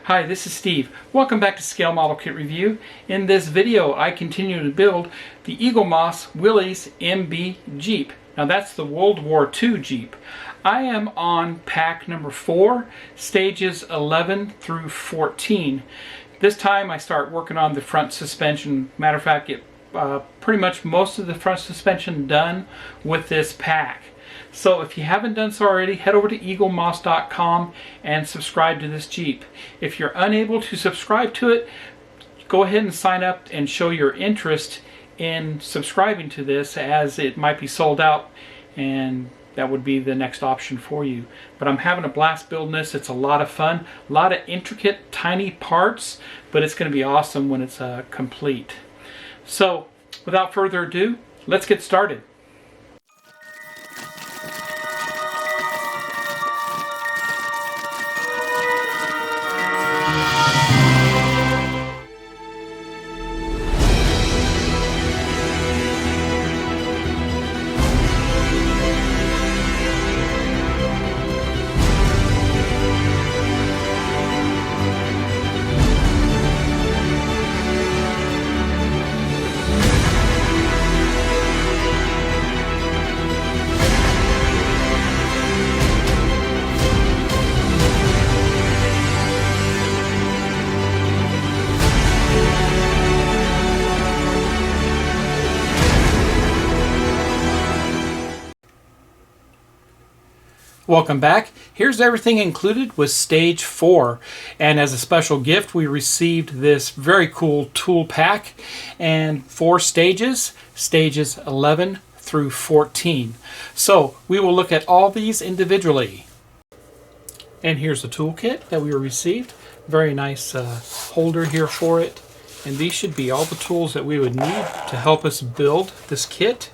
Hi, this is Steve. Welcome back to Scale Model Kit Review. In this video, I continue to build the Eaglemoss Willys MB Jeep. Now that's the World War II Jeep. I am on pack number 4, stages 11 through 14. This time I start working on the front suspension. Matter of fact, get pretty much most of the front suspension done with this pack. So if you haven't done so already, head over to eaglemoss.com and subscribe to this Jeep. If you're unable to subscribe to it, go ahead and sign up and show your interest in subscribing to this, as it might be sold out and that would be the next option for you. But I'm having a blast building this. It's a lot of fun, a lot of intricate tiny parts, but it's going to be awesome when it's complete. So without further ado, let's get started. Welcome back. Here's everything included with stage 4, and as a special gift we received this very cool tool pack and 4 stages 11 through 14. So we will look at all these individually. And here's the toolkit that we received. Very nice holder here for it, and these should be all the tools that we would need to help us build this kit.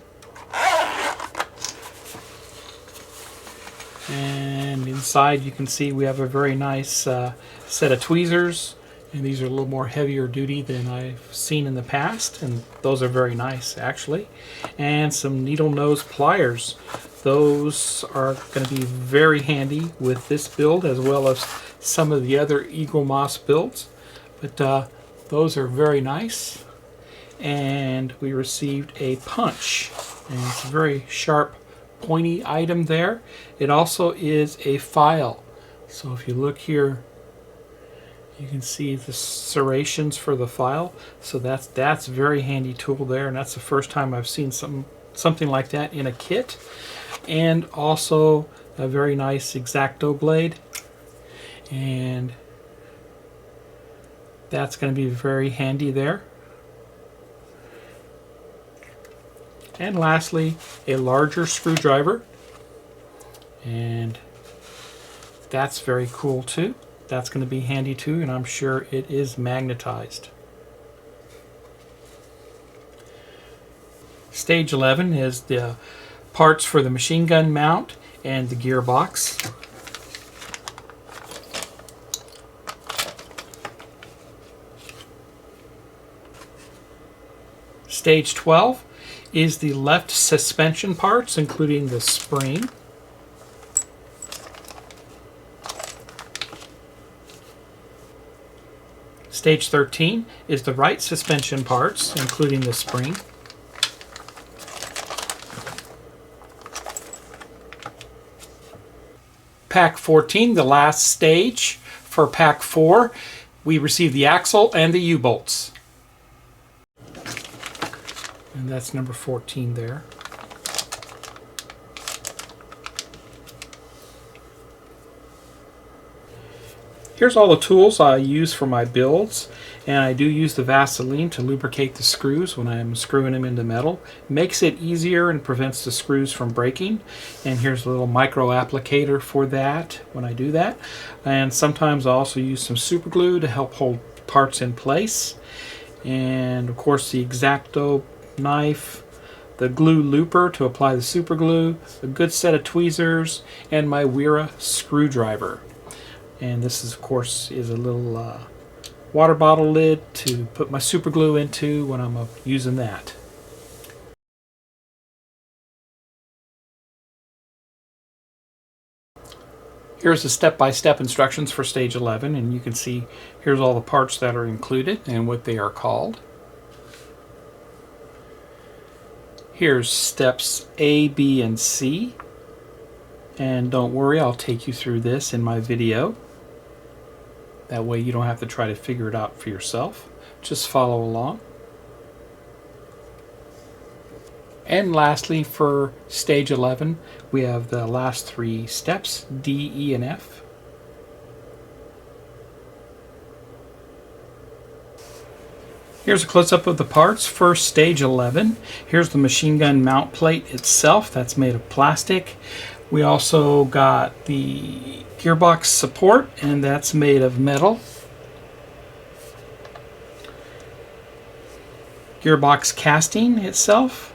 And inside you can see we have a very nice set of tweezers, and these are a little more heavier duty than I've seen in the past, and those are very nice actually. And some needle nose pliers. Those are going to be very handy with this build as well as some of the other Eaglemoss builds, but those are very nice. And we received a punch, and it's a very sharp pointy item there. It also is a file, so if you look here you can see the serrations for the file, so that's a very handy tool there, and that's the first time I've seen something like that in a kit. And also a very nice X-Acto blade, and that's going to be very handy there. And lastly, a larger screwdriver, and that's very cool too. That's going to be handy too, and I'm sure it is magnetized. Stage 11 is the parts for the machine gun mount and the gearbox. Stage 12 is the left suspension parts, including the spring. Stage 13 is the right suspension parts, including the spring. Pack 14, the last stage for pack 4, we receive the axle and the U-bolts. And that's number 14 there. Here's all the tools I use for my builds, and I do use the Vaseline to lubricate the screws when I'm screwing them into metal. Makes it easier and prevents the screws from breaking. And here's a little micro applicator for that when I do that. And sometimes I also use some super glue to help hold parts in place. And of course the X-Acto knife, the glue looper to apply the super glue, a good set of tweezers, and my Wera screwdriver. And this is, of course, is a little water bottle lid to put my super glue into when I'm using that. Here's the step-by-step instructions for stage 11, and you can see here's all the parts that are included and what they are called. Here's steps A, B, and C. And don't worry, I'll take you through this in my video. That way you don't have to try to figure it out for yourself. Just follow along. And lastly, for stage 11, we have the last three steps, D, E, and F. Here's a close-up of the parts for stage 11. Here's the machine gun mount plate itself. That's made of plastic. We also got the gearbox support, and that's made of metal. Gearbox casting itself.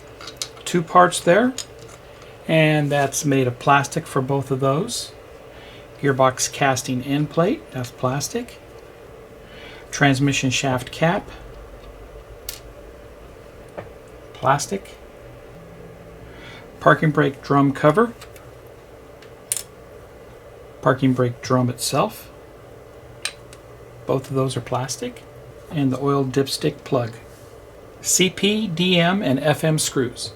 Two parts there, and that's made of plastic for both of those. Gearbox casting end plate, that's plastic. Transmission shaft cap, plastic. Parking brake drum cover, parking brake drum itself, both of those are plastic. And the oil dipstick plug. CP, DM, and FM screws.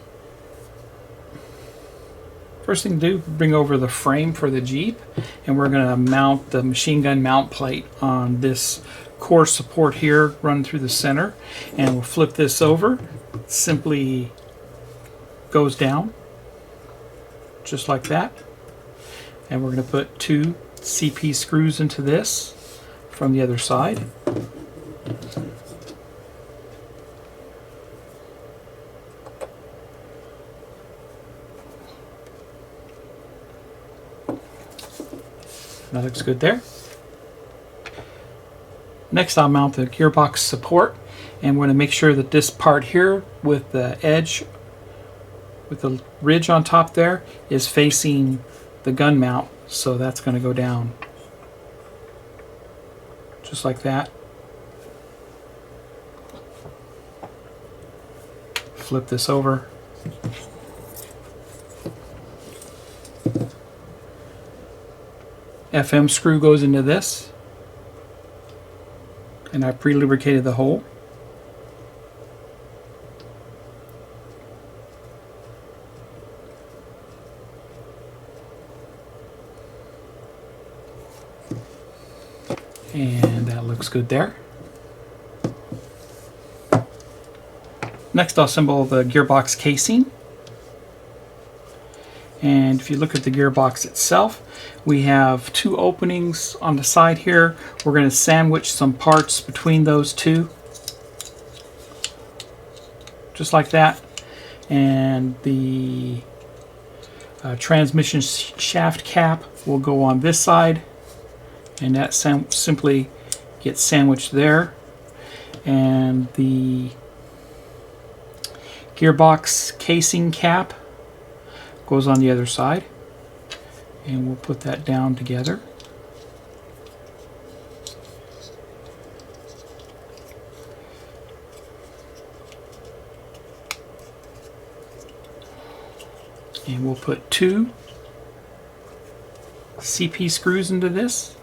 First thing to do, bring over the frame for the Jeep, and we're going to mount the machine gun mount plate on this core support here, run through the center, and we'll flip this over. It simply goes down, just like that. And we're going to put two CP screws into this from the other side. That looks good there. Next, I'll mount the gearbox support, and we're going to make sure that this part here with the edge, with the ridge on top there, is facing the gun mount. So that's going to go down just like that. Flip this over. FM screw goes into this, and I pre-lubricated the hole. And that looks good there. Next, I'll assemble the gearbox casing. And if you look at the gearbox itself, we have two openings on the side here. We're going to sandwich some parts between those two, just like that. And the transmission shaft cap will go on this side, and that simply gets sandwiched there. And the gearbox casing cap goes on the other side, and we'll put that down together. And we'll put two CP screws into this.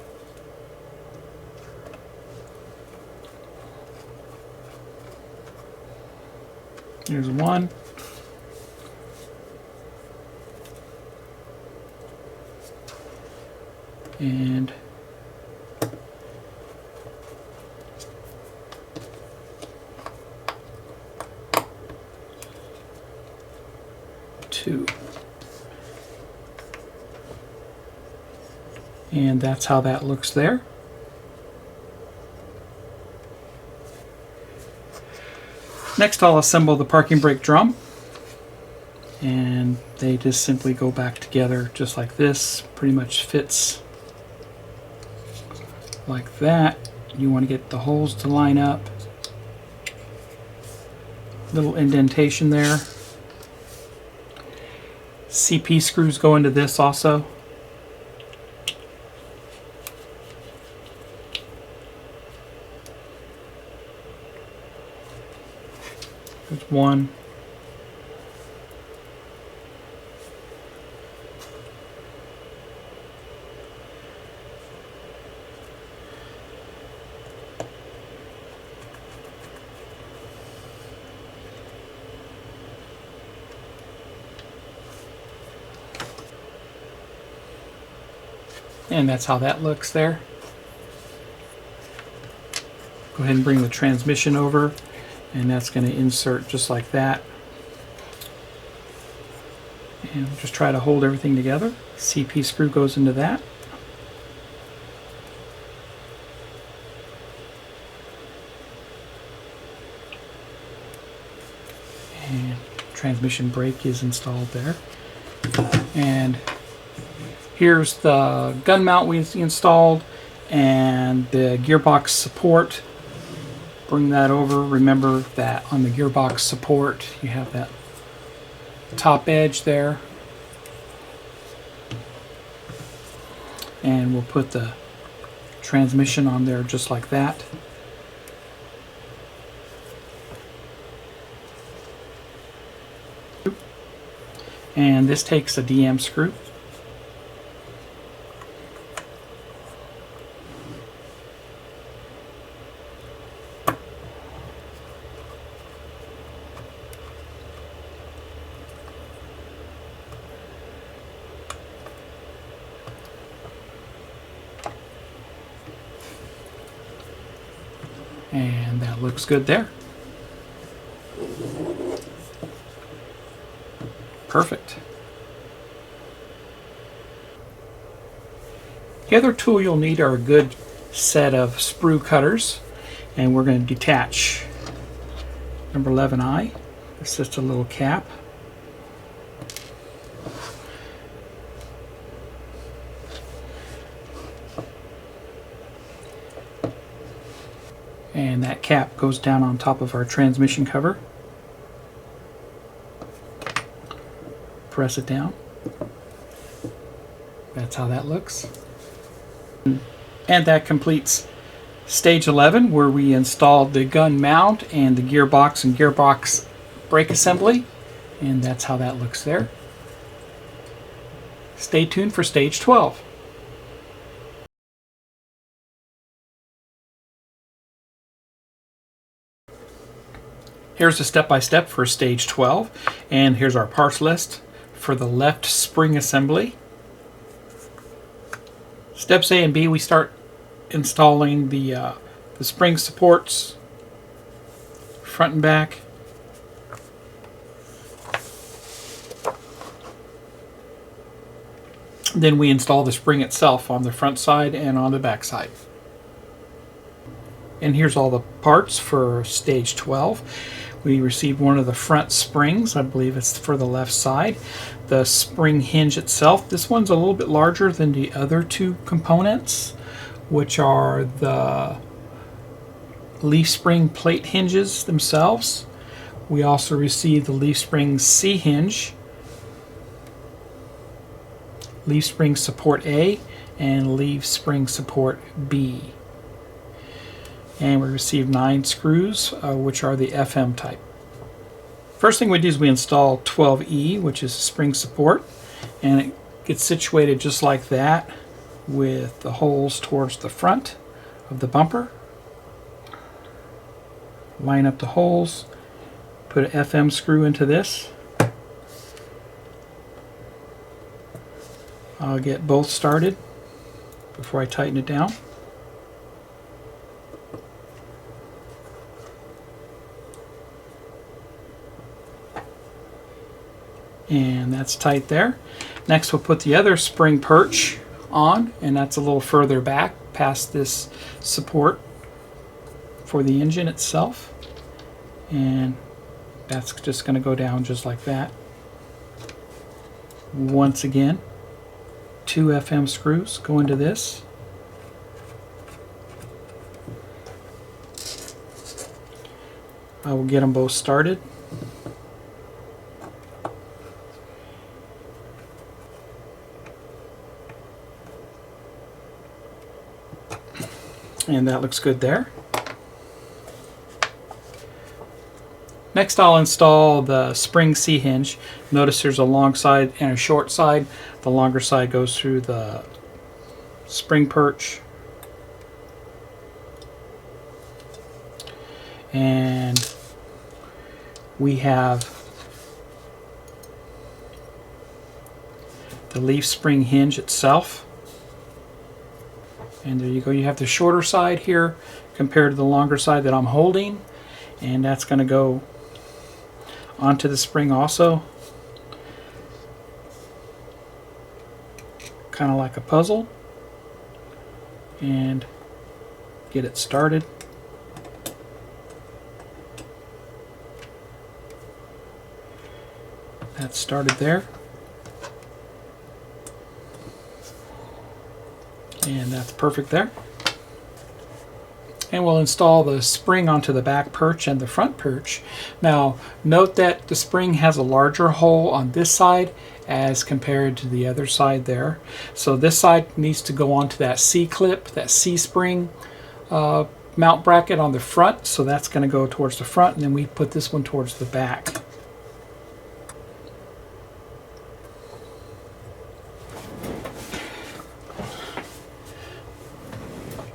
Here's one. And two. And that's how that looks there. Next, I'll assemble the parking brake drum, and they just simply go back together just like this. Pretty much fits like that. You want to get the holes to line up. Little indentation there. CP screws go into this also. There's one. And that's how that looks there. Go ahead and bring the transmission over, and that's going to insert just like that. And just try to hold everything together. CP screw goes into that. And transmission brake is installed there. And here's the gun mount we installed and the gearbox support. Bring that over. Remember that on the gearbox support you have that top edge there. And we'll put the transmission on there just like that. And this takes a DM screw. And that looks good there. Perfect. The other tool you'll need are a good set of sprue cutters, and we're going to detach number 11I. It's just a little cap. And that cap goes down on top of our transmission cover. Press it down. That's how that looks. And that completes stage 11, where we installed the gun mount and the gearbox and gearbox brake assembly. And that's how that looks there. Stay tuned for stage 12. Here's a step-by-step for stage 12, and here's our parts list for the left spring assembly. Steps A and B, we start installing the spring supports, front and back. Then we install the spring itself on the front side and on the back side. And here's all the parts for stage 12. We received one of the front springs. I believe it's for the left side. The spring hinge itself. This one's a little bit larger than the other two components, which are the leaf spring plate hinges themselves. We also received the leaf spring C hinge, leaf spring support A, and leaf spring support B. And we received 9 screws, which are the FM type. First thing we do is we install 12E, which is spring support, and it gets situated just like that with the holes towards the front of the bumper. Line up the holes, put an FM screw into this. I'll get both started before I tighten it down. And that's tight there. Next we'll put the other spring perch on, and that's a little further back past this support for the engine itself. And that's just going to go down just like that. Once again, 2 FM screws go into this. I will get them both started. And that looks good there. Next I'll install the spring C hinge. Notice there's a long side and a short side. The longer side goes through the spring perch. And we have the leaf spring hinge itself. And there you go. You have the shorter side here compared to the longer side that I'm holding. And that's going to go onto the spring also. Kind of like a puzzle. And get it started. That started there. And that's perfect there. And we'll install the spring onto the back perch and the front perch. Now note that the spring has a larger hole on this side as compared to the other side there. So this side needs to go onto that C-clip, that C-spring mount bracket on the front. So that's going to go towards the front, and then we put this one towards the back.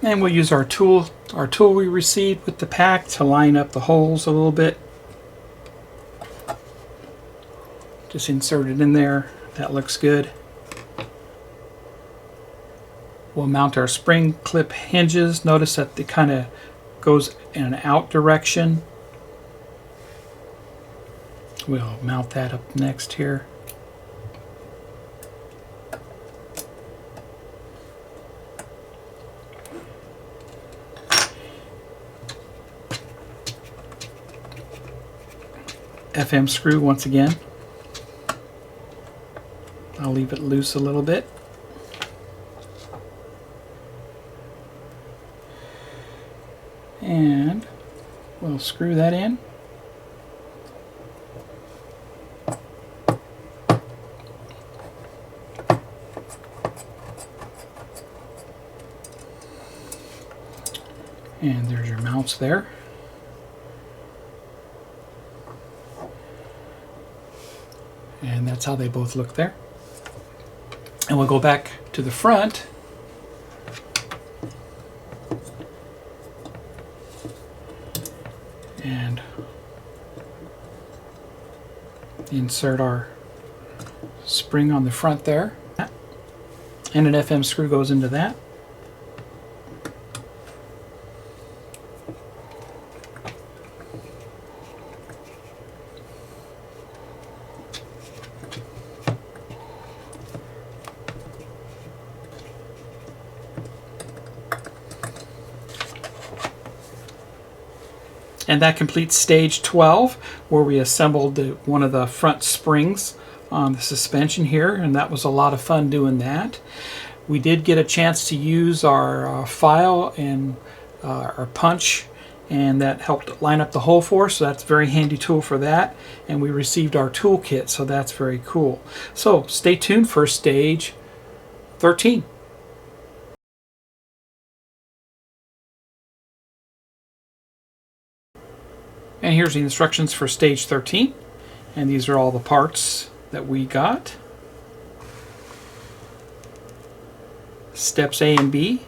And we'll use our tool we received with the pack to line up the holes a little bit. Just insert it in there. That looks good. We'll mount our spring clip hinges. Notice that it kind of goes in an out direction. We'll mount that up next here. FM screw once again. I'll leave it loose a little bit. And we'll screw that in. And there's your mounts there. And that's how they both look there. And we'll go back to the front. And insert our spring on the front there. And an FM screw goes into that. And that completes stage 12, where we assembled one of the front springs on the suspension here, and that was a lot of fun doing that. We did get a chance to use our file and our punch, and that helped line up the hole for us, so that's a very handy tool for that. And we received our toolkit, so that's very cool. So stay tuned for stage 13. And here's the instructions for stage 13. And these are all the parts that we got. Steps A and B,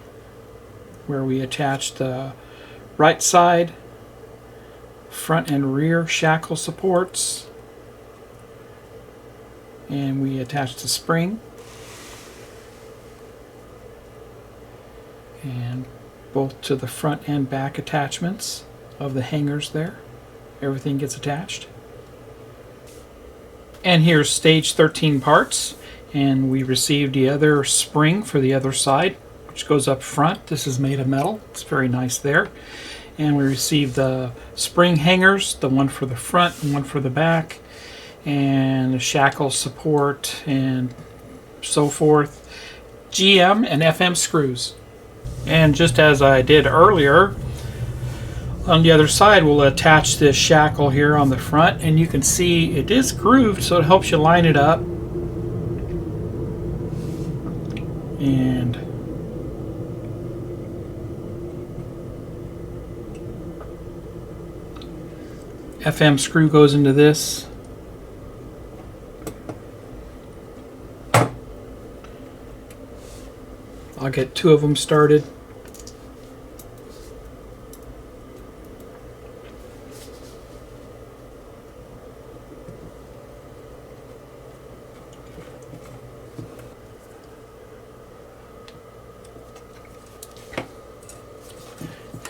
where we attach the right side, front and rear shackle supports. And we attach the spring. And both to the front and back attachments of the hangers there. Everything gets attached. And here's stage 13 parts, and we received the other spring for the other side, which goes up front. This is made of metal. It's very nice there. And we received the spring hangers, the one for the front and one for the back, and the shackle support and so forth. GM and FM screws. And just as I did earlier, on the other side, we'll attach this shackle here on the front, and you can see it is grooved, so it helps you line it up. And FM screw goes into this. I'll get 2 of them started.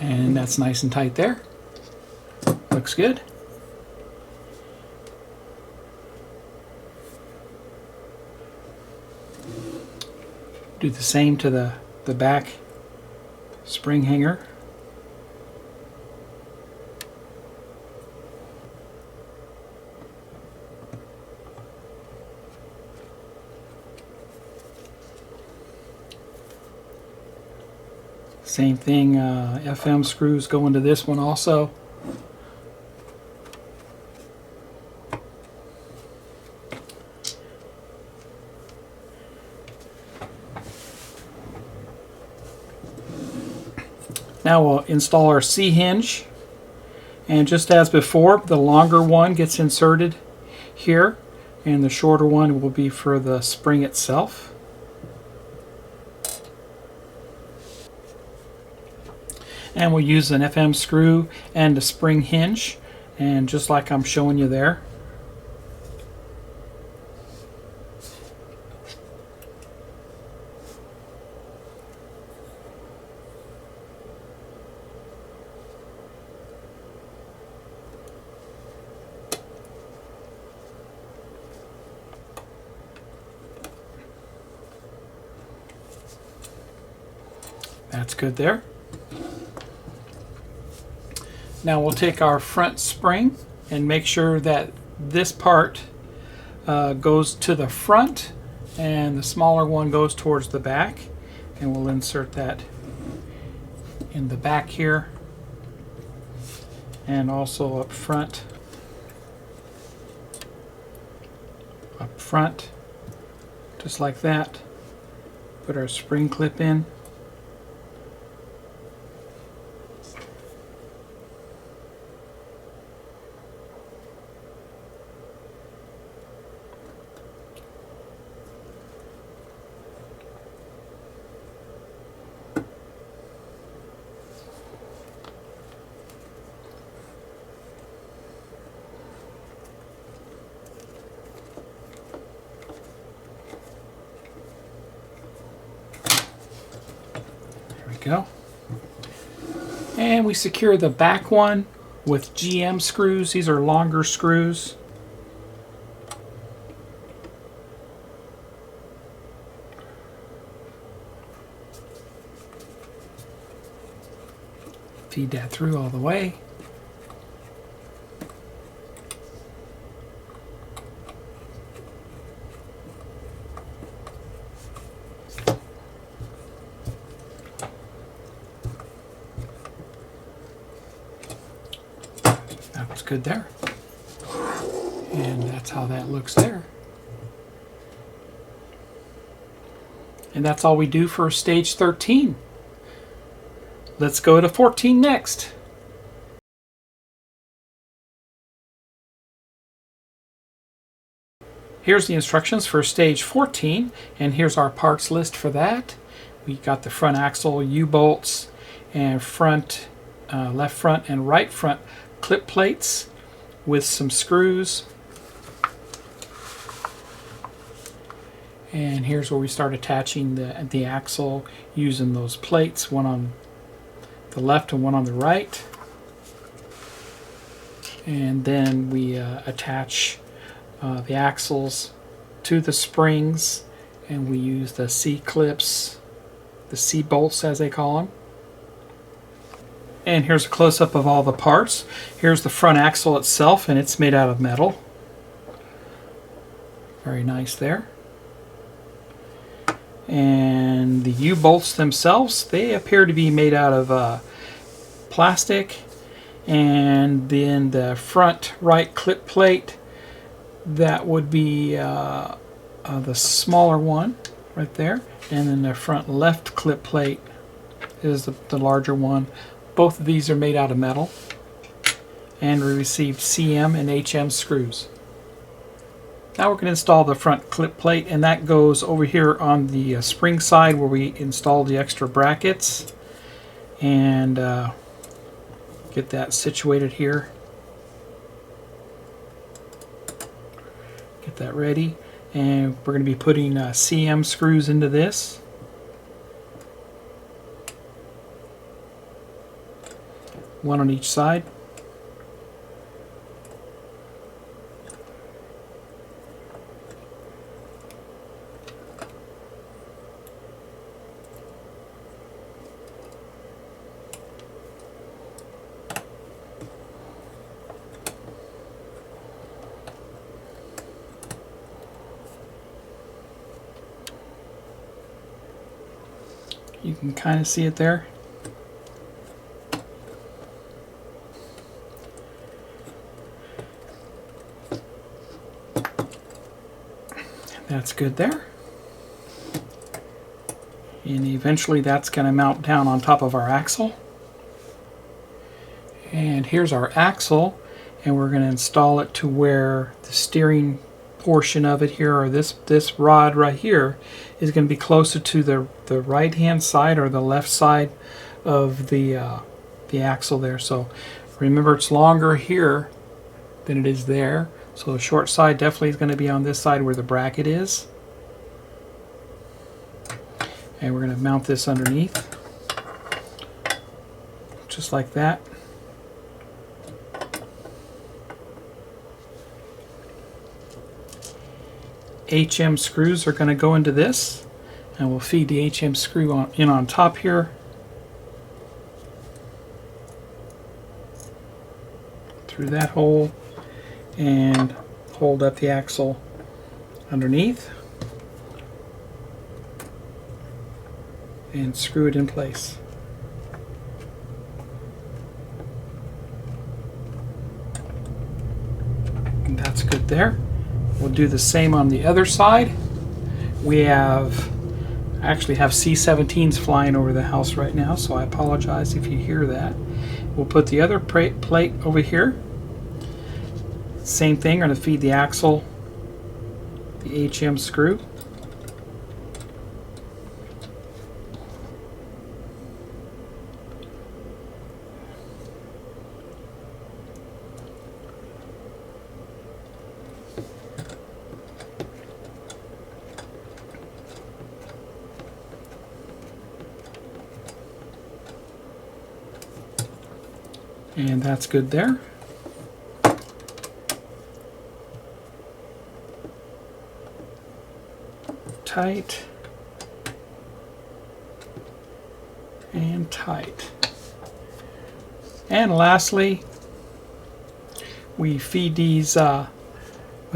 And that's nice and tight there. Looks good. Do the same to the back spring hanger. Same thing, FM screws go into this one also. Now we'll install our C-hinge, and just as before, the longer one gets inserted here and the shorter one will be for the spring itself. And we'll use an FM screw and a spring hinge, and just like I'm showing you there. That's good there. Now we'll take our front spring and make sure that this part goes to the front and the smaller one goes towards the back, and we'll insert that in the back here and also up front, just like that. Put our spring clip in. Go. And we secure the back one with GM screws. These are longer screws. Feed that through all the way. That's good there. And that's how that looks there. And that's all we do for stage 13. Let's go to 14 next. Here's the instructions for stage 14, and here's our parts list for that. We got the front axle, U-bolts, and front, left front and right front clip plates with some screws. And here's where we start attaching the axle using those plates, one on the left and one on the right. And then we attach the axles to the springs, and we use the C-clips, the C-bolts as they call them. And here's a close-up of all the parts. Here's the front axle itself, and it's made out of metal. Very nice there. And the U-bolts themselves, they appear to be made out of plastic. And then the front right clip plate, that would be the smaller one right there. And then the front left clip plate is the larger one. Both of these are made out of metal. And we received CM and HM screws. Now we're going to install the front clip plate, and that goes over here on the spring side where we installed the extra brackets. And get that situated here. Get that ready. And we're going to be putting CM screws into this. one on each side. You can kind of see it there. That's good there. And eventually that's going to mount down on top of our axle. And here's our axle, and we're going to install it to where the steering portion of it here, or this rod right here, is going to be closer to the right hand side or the left side of the axle there. So remember, it's longer here than it is there, so the short side definitely is going to be on this side where the bracket is. And we're going to mount this underneath just like that. HM screws are going to go into this, and we'll feed the HM screw in on top here. Through that hole, and hold up the axle underneath and screw it in place. And that's good there. We'll do the same on the other side. We actually have C-17s flying over the house right now, so I apologize if you hear that. We'll put the other plate over here. Same thing, we're going to feed the axle the HM screw. And that's good there. Tight and tight. And lastly, we feed these what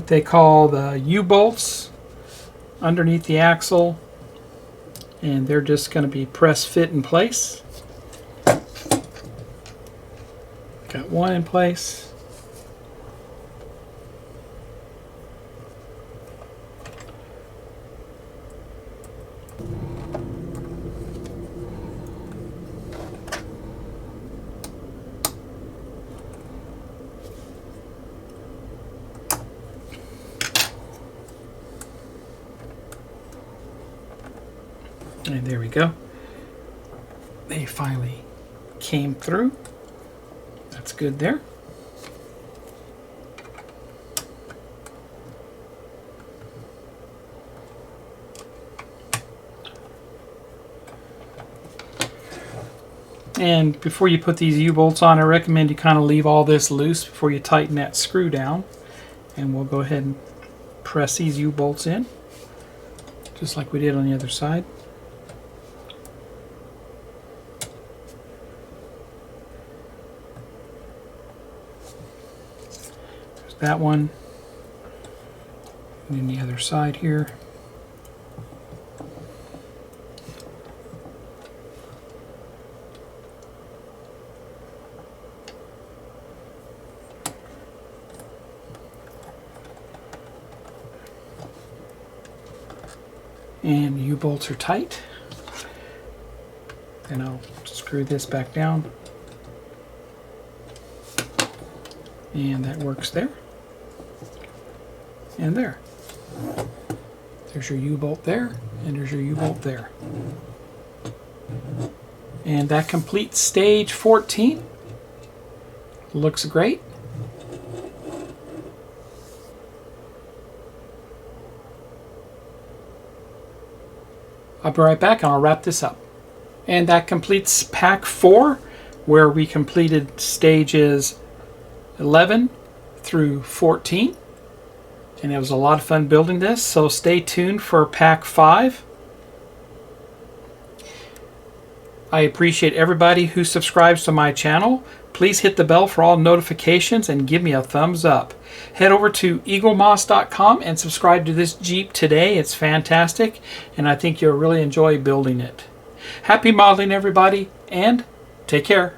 they call the U-bolts underneath the axle, and they're just going to be press fit in place. Got one in place. And there we go. They finally came through. That's good there. And before you put these U-bolts on, I recommend you kind of leave all this loose before you tighten that screw down. And we'll go ahead and press these U-bolts in, just like we did on the other side. That one, and then the other side here. And the U-bolts are tight. Then I'll screw this back down. And that works there. And there. There's your U-bolt there, and there's your U-bolt there. And that completes stage 14. Looks great. I'll be right back and I'll wrap this up. And that completes pack 4 where we completed stages 11 through 14. And it was a lot of fun building this, so stay tuned for Pack 5. I appreciate everybody who subscribes to my channel. Please hit the bell for all notifications and give me a thumbs up. Head over to eaglemoss.com and subscribe to this Jeep today. It's fantastic, and I think you'll really enjoy building it. Happy modeling, everybody, and take care.